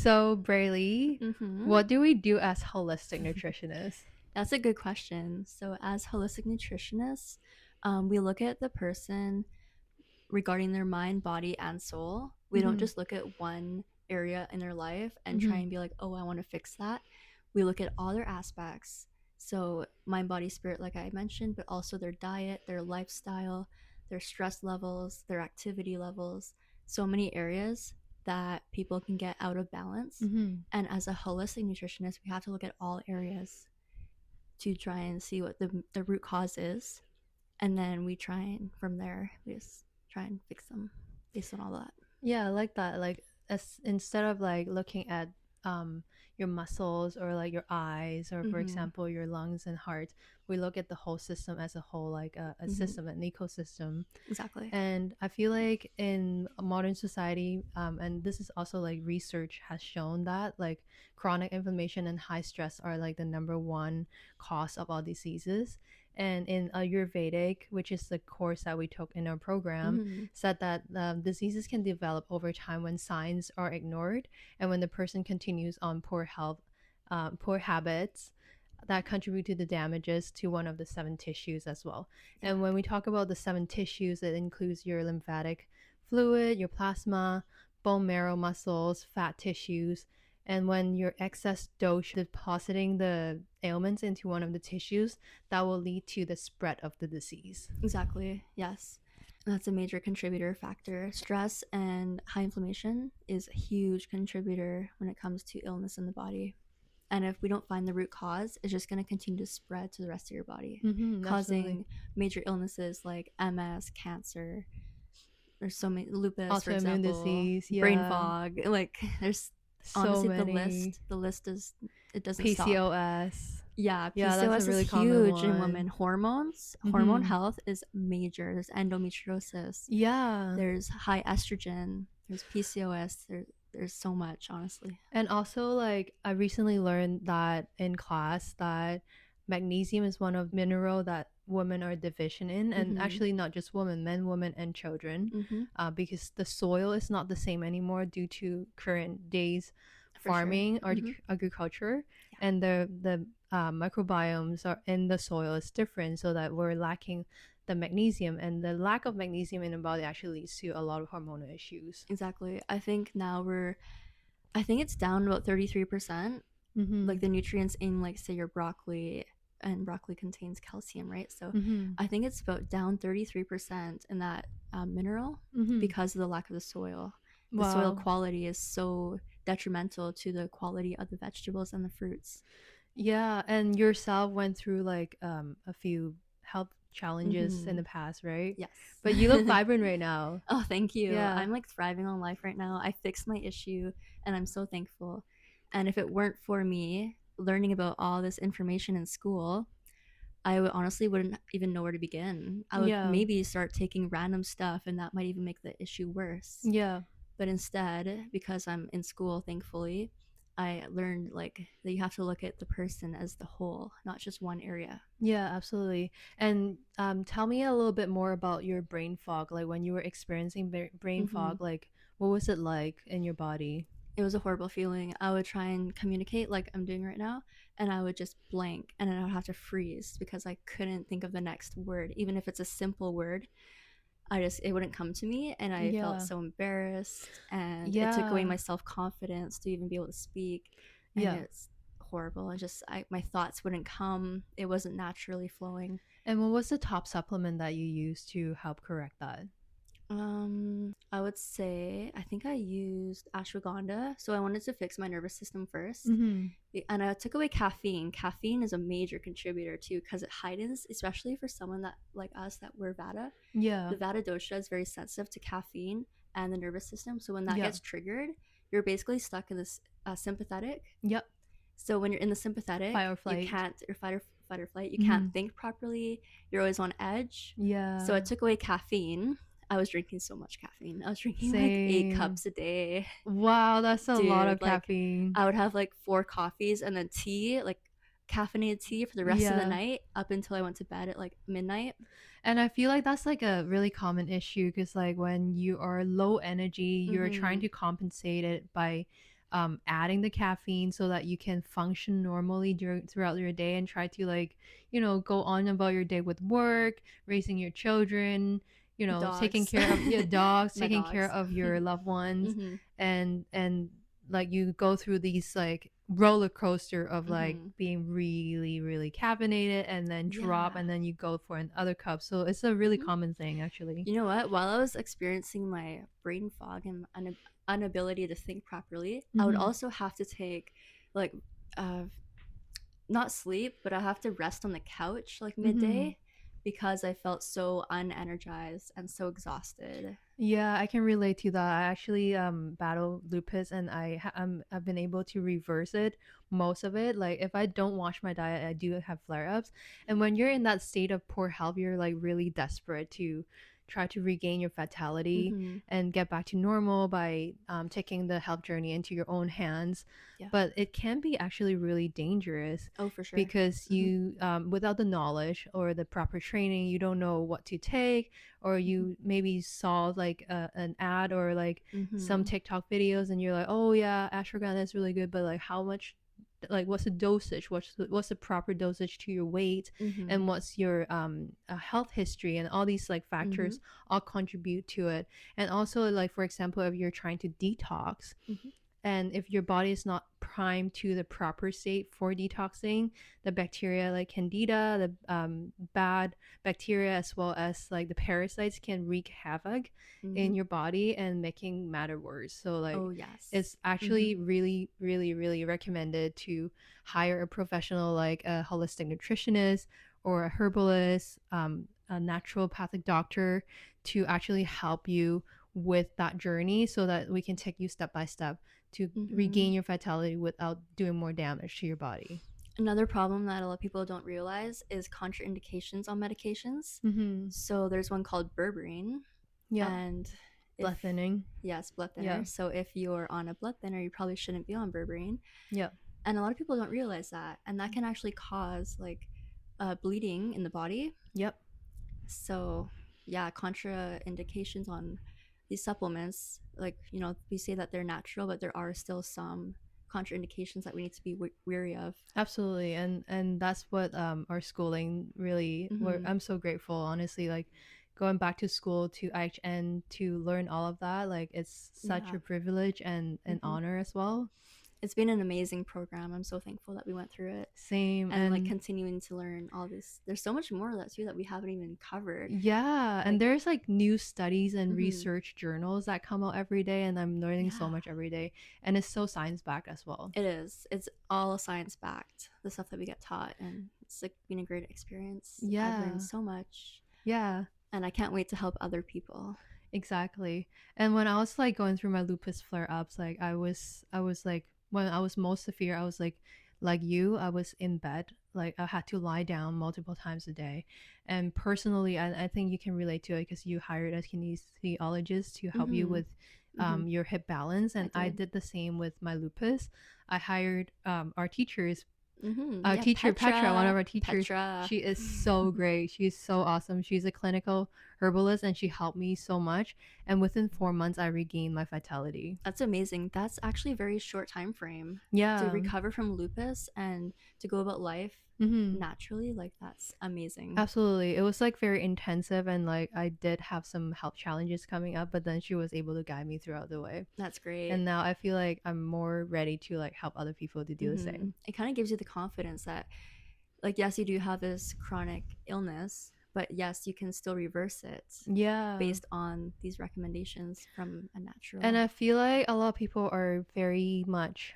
So, Braylee, Mm-hmm. what do we do as holistic nutritionists? That's a good question. So, as holistic nutritionists, we look at the person regarding their mind, body, and soul. We don't Mm-hmm. just look at one area in their life and try Mm-hmm. and be like, oh, I want to fix that. We look at all their aspects. So, mind, body, spirit, like I mentioned, but also their diet, their lifestyle, their stress levels, their activity levels. So many areas that people can get out of balance. Mm-hmm. And as a holistic nutritionist, we have to look at all areas to try and see what the root cause is. And then we try and from there, we just try and fix them based on all that. Yeah, I like that. Like, as instead of like looking at um your muscles or like your eyes or for Mm-hmm. example your lungs and heart, we look at the whole system as a whole, like a Mm-hmm. system, an ecosystem. Exactly. And I feel like in modern society, and this is also like research has shown that like chronic inflammation and high stress are like the number one cause of all diseases. And in Ayurvedic, which is the course that we took in our program, Mm-hmm. said that diseases can develop over time when signs are ignored and when the person continues on poor health, poor habits that contribute to the damages to one of the seven tissues as well. Yeah. And when we talk about the seven tissues, it includes your lymphatic fluid, your plasma, bone marrow, muscles, fat tissues. And when your excess dose depositing the ailments into one of the tissues, that will lead to the spread of the disease. Exactly. Yes. That's a major contributor factor. Stress and high inflammation is a huge contributor when it comes to illness in the body. And if we don't find the root cause, it's just going to continue to spread to the rest of your body, Absolutely. causing major illnesses like MS, cancer. There's so many, lupus, for Autoimmune example, disease, brain yeah. fog. Like, there's So honestly many. the list is, it doesn't stop. PCOS. Yeah, Yeah, that's a PCOS is really common huge in one. women. Hormone Mm-hmm. health is major. There's endometriosis, Yeah. there's high estrogen, there's PCOS, there's so much, honestly. And also, like, I recently learned that in class that magnesium is one of mineral that women are deficient in, and Mm-hmm. actually not just women, men, women, and children, Mm-hmm. because the soil is not the same anymore due to current days For sure. farming or Mm-hmm. agriculture, Yeah. and the microbiomes are in the soil is different, so that we're lacking the magnesium, and the lack of magnesium in the body actually leads to a lot of hormonal issues. Exactly. I think now I think it's down about 33%, Mm-hmm. like the nutrients in, like, say, your broccoli, and broccoli contains calcium, right? So Mm-hmm. I think it's about down 33% in that mineral Mm-hmm. because of the lack of the soil. The soil Wow. quality is so detrimental to the quality of the vegetables and the fruits. Yeah, and yourself went through like a few health challenges in Mm-hmm. the past, right? Yes. But you look vibrant right now. Oh, thank you. Yeah. I'm like thriving on life right now. I fixed my issue and I'm so thankful. And if it weren't for me learning about all this information in school, I would honestly wouldn't even know where to begin. I would Yeah. maybe start taking random stuff and that might even make the issue worse. Yeah. But instead, because I'm in school, thankfully, I learned like that you have to look at the person as the whole, not just one area. Yeah, absolutely. And tell me a little bit more about your brain fog. Like when you were experiencing brain Mm-hmm. fog, like what was it like in your body? It was a horrible feeling. I would try and communicate like I'm doing right now, and I would just blank, and then I would have to freeze because I couldn't think of the next word, even if it's a simple word. It wouldn't come to me, and I felt Yeah. so embarrassed, and it took away Yeah. my self confidence to even be able to speak, and Yeah. it's horrible. My thoughts wouldn't come. It wasn't naturally flowing. And what was the top supplement that you used to help correct that? I would say I think I used ashwagandha. So I wanted to fix my nervous system first. Mm-hmm. And I took away caffeine. Caffeine is a major contributor too because it heightens, especially for someone that like us that we're Vata. Yeah. The Vata dosha is very sensitive to caffeine and the nervous system. So when that Yeah. gets triggered, you're basically stuck in this sympathetic. Yep. So when you're in the sympathetic, Fight or you flight. can't or fight or flight. You can't Mm-hmm. think properly. You're always on edge. So I Yeah. took away caffeine. I was drinking so much caffeine. I was drinking like 8 cups Same. a day. Wow, that's a lot of Dude, like caffeine. I would have like 4 coffees and then tea, like caffeinated tea for the rest of the Yeah. night up until I went to bed at like midnight. And I feel like that's like a really common issue because like when you are low energy, you're trying Mm-hmm. to compensate it by adding the caffeine so that you can function normally throughout your day and try to like, go on about your day with work, raising your children, taking Dogs. care of your dogs, My taking care dogs. of your loved ones, Mm-hmm. and like you go through these like roller coaster of like Mm-hmm. being really really caffeinated and then drop Yeah. and then you go for another cup. So it's a really Mm-hmm. common thing actually. You know what? While I was experiencing my brain fog and inability to think properly, I would Mm-hmm. also have to take like uh, not sleep, but I have to rest on the couch like Mm-hmm. midday because I felt so unenergized and so exhausted. Yeah, I can relate to that. I actually battle lupus and I've been able to reverse it, most of it. Like if I don't watch my diet, I do have flare-ups. And when you're in that state of poor health, you're like really desperate to try to regain your vitality Mm-hmm. and get back to normal by taking the health journey into your own hands. Yeah. But it can be actually really dangerous Oh, for sure. because Mm-hmm. you without the knowledge or the proper training, you don't know what to take, or you maybe saw like an ad or like some Mm-hmm. TikTok videos and you're like, oh yeah, ashwagandha is really good, but like how much, like what's the dosage, what's the proper dosage to your weight, Mm-hmm. and what's your health history, and all these like Mm-hmm. factors all contribute to it. And also like for example, if you're trying to detox, Mm-hmm. and if your body is not primed to the proper state for detoxing, the bacteria like candida, the bad bacteria, as well as like the parasites, can wreak havoc Mm-hmm. in your body and making matter worse. So like Oh, yes. it's Mm-hmm. actually really really really recommended to hire a professional like a holistic nutritionist or a herbalist, a naturopathic doctor, to actually help you with that journey so that we can take you step by step to Mm-hmm. regain your vitality without doing more damage to your body. Another problem that a lot of people don't realize is contraindications on medications. Mm-hmm. So there's one called berberine, Yep. and if Blood thinning. yes, blood thinner. Yeah. So if you're on a blood thinner, you probably shouldn't be on berberine, Yep. and a lot of people don't realize that, and that can actually cause like bleeding in the body. Yep. So yeah, contraindications on these supplements, like we say that they're natural, but there are still some contraindications that we need to be weary of. Absolutely. And that's what our schooling really, Mm-hmm. I'm so grateful honestly, like going back to school to IHN to learn all of that, like it's such Yeah. a privilege and an Mm-hmm. honor as well. It's been an amazing program. I'm so thankful that we went through it, Same. and like And continuing to learn all this. There's so much more of that too that we haven't even covered. yeah, and Like, there's like new studies and mm-hmm. research journals that come out every day, and I'm learning so Yeah, much every day, and it's so science backed as well. it is. It's all science backed. The stuff that we get taught, and it's like been a great experience. I've learned Yeah, so much, yeah, and I can't wait to help other people. exactly. And when I was like going through my lupus flare ups, like I was like when I was most severe, I was like you, I was in bed. Like I had to lie down multiple times a day. And personally, I think you can relate to it because you hired a kinesiologist to help you Mm-hmm. with Mm-hmm. your hip balance. I And I did. did the same with my lupus. I hired our teachers, Mm-hmm. our Yeah, teacher Petra, one of Petra. our teachers. Petra. She is so great. She's so awesome. She's a clinical herbalist and she helped me so much. And within 4 months, I regained my vitality. That's amazing. That's actually a very short time frame to Yeah. recover from lupus and to go about life Mm-hmm. naturally. Like that's amazing. Absolutely. It was like very intensive and like I did have some health challenges coming up, but then she was able to guide me throughout the way. That's great. And now I feel like I'm more ready to like help other people to do the Mm-hmm. same. It kind of gives you the confidence that, like, yes, you do have this chronic illness, but yes, you can still reverse it Yeah. based on these recommendations from a And natural. I feel like a lot of people are very much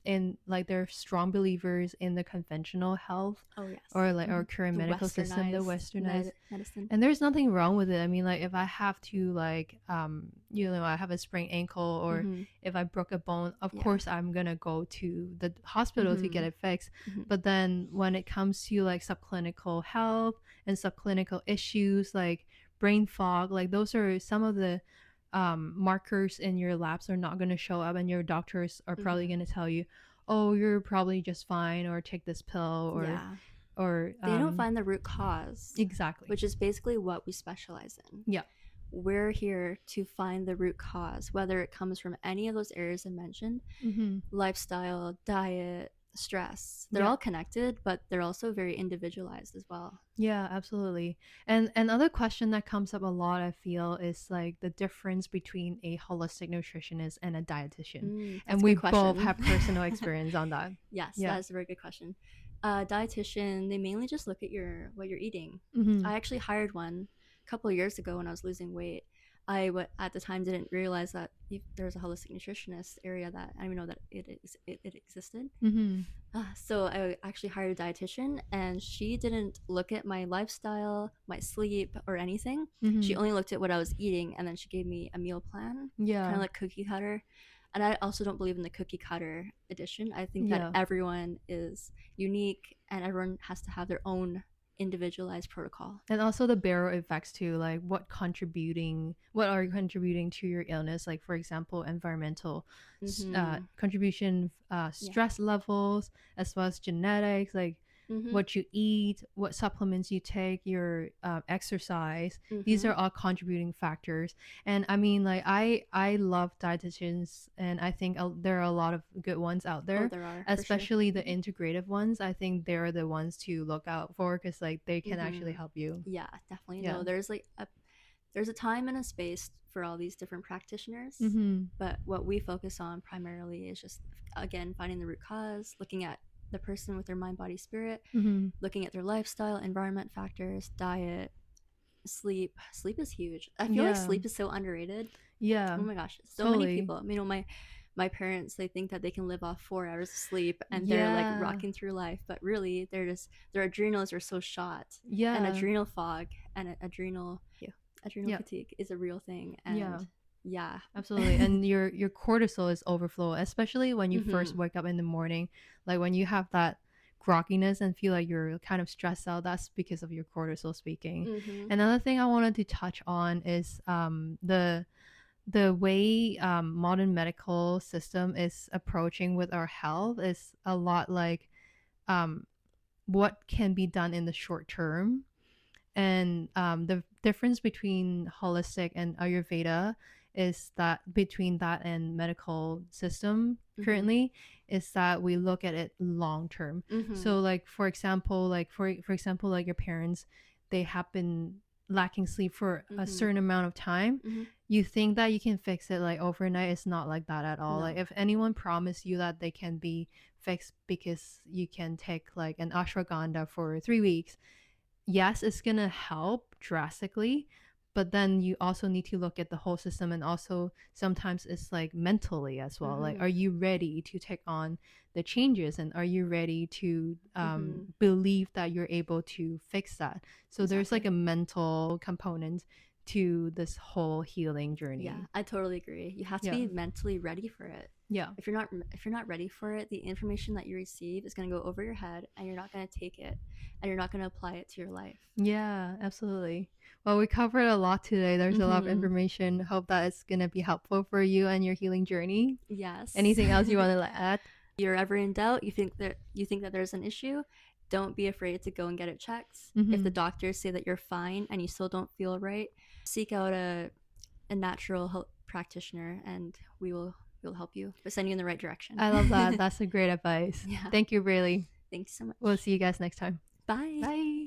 in like they're strong believers in the conventional health Oh yes. or like Mm-hmm. our current The medical system, the westernized westernized. medicine. And there's nothing wrong with it. I mean, like if I have to like I have a sprained ankle, or Mm-hmm. if I broke a bone, of Yeah. course I'm gonna go to the hospital to Mm-hmm. get it fixed. Mm-hmm. But then when it comes to like subclinical health and subclinical issues like brain fog, like those are some of the markers in your labs are not going to show up, and your doctors are probably Mm-hmm. going to tell you, oh, you're probably just fine, or take this pill, Yeah. or They don't find the root cause, exactly. which is basically what we specialize in. Yeah. we're here to find the root cause, whether it comes from any of those areas I mentioned: Mm-hmm. lifestyle, diet, stress. They're Yeah. all connected, but they're also very individualized as well. Yeah, absolutely. And another question that comes up a lot, I feel, is like the difference between a holistic nutritionist and a dietitian. That's And a we good both question. have personal experience on that. Yes, Yeah. that is a very good question. Dietitian, they mainly just look at your what you're eating. Mm-hmm. I actually hired one a couple of years ago when I was losing weight. At the time didn't realize that there's a holistic nutritionist area, that I didn't even know that it existed. Mm-hmm. So I actually hired a dietitian, and she didn't look at my lifestyle, my sleep, or anything. She Mm-hmm. only looked at what I was eating, and then she gave me a meal plan, kind of Yeah. like cookie cutter. And I also don't believe in the cookie cutter edition. I think that Yeah. everyone is unique, and everyone has to have their own individualized protocol. And also the barrel effects too, like what are you contributing to your illness? Like for example, environmental Mm-hmm. contribution, Yeah. stress levels, as well as genetics, like Mm-hmm. what you eat, what supplements you take, your exercise. These Mm-hmm. are all contributing factors. And I mean, like I love dietitians, and I think there are a lot of good ones out Oh, there, there are for sure. especially the integrative ones. I think they're the ones to look out for because like they can Mm-hmm. actually help you. Yeah, definitely. Yeah. No, there's a time and a space for all these different practitioners, Mm-hmm. but what we focus on primarily is just, again, finding the root cause, looking at the person with their mind, body, spirit, Mm-hmm. looking at their lifestyle, environment factors, diet, sleep. Sleep is huge. I feel like Yeah. sleep is so underrated. Yeah. Oh my gosh, so many Totally. people, my parents, they think that they can live off 4 hours of sleep and they're like Yeah. rocking through life, but really their adrenals are so shot. And Yeah. adrenal fog and adrenal Yeah. fatigue is a real thing. Yeah. And yeah. Absolutely. And your cortisol is overflow, especially when you Mm-hmm. first wake up in the morning. Like when you have that grogginess and feel like you're kind of stressed out, that's because of your cortisol speaking. Mm-hmm. Another thing I wanted to touch on is the way modern medical system is approaching with our health is a lot like um, what can be done in the short term, and the difference between holistic and Ayurveda is that between that and medical system Mm-hmm. currently is that we look at it long term. Mm-hmm. So like for example, for example, like your parents, they have been lacking sleep for a Mm-hmm. certain amount of time. Mm-hmm. You think that you can fix it like overnight. It's not like that at all. Like No. if anyone promised you that they can be fixed because you can take like an ashwagandha for 3 weeks, yes, it's gonna help drastically, but then you also need to look at the whole system, and also sometimes it's like mentally as well. Like, Mm-hmm. are you ready to take on the changes, and are you ready to Mm-hmm. believe that you're able to fix that? So there's like Exactly. a mental component to this whole healing Yeah, journey. I totally agree. You have to Yeah, be mentally ready for it. yeah, If you're not ready for it, the information that you receive is going to go over your head, and you're not going to take it, and you're not going to apply it to your life. yeah, absolutely. Well, we covered a lot today. There's a lot of Mm-hmm. information. Hope that it's gonna be helpful for you and your healing journey. Yes. Anything else you want to add? You're ever in doubt, you think that there's an issue, don't be afraid to go and get it checked. If the Mm-hmm. doctors say that you're fine and you still don't feel right, seek out a natural health practitioner, and we'll help you, but send you in the right direction. I love that. That's a great advice. Yeah. Thank you, Breleigh. Thanks so We'll much. see you guys next time. Bye. Bye.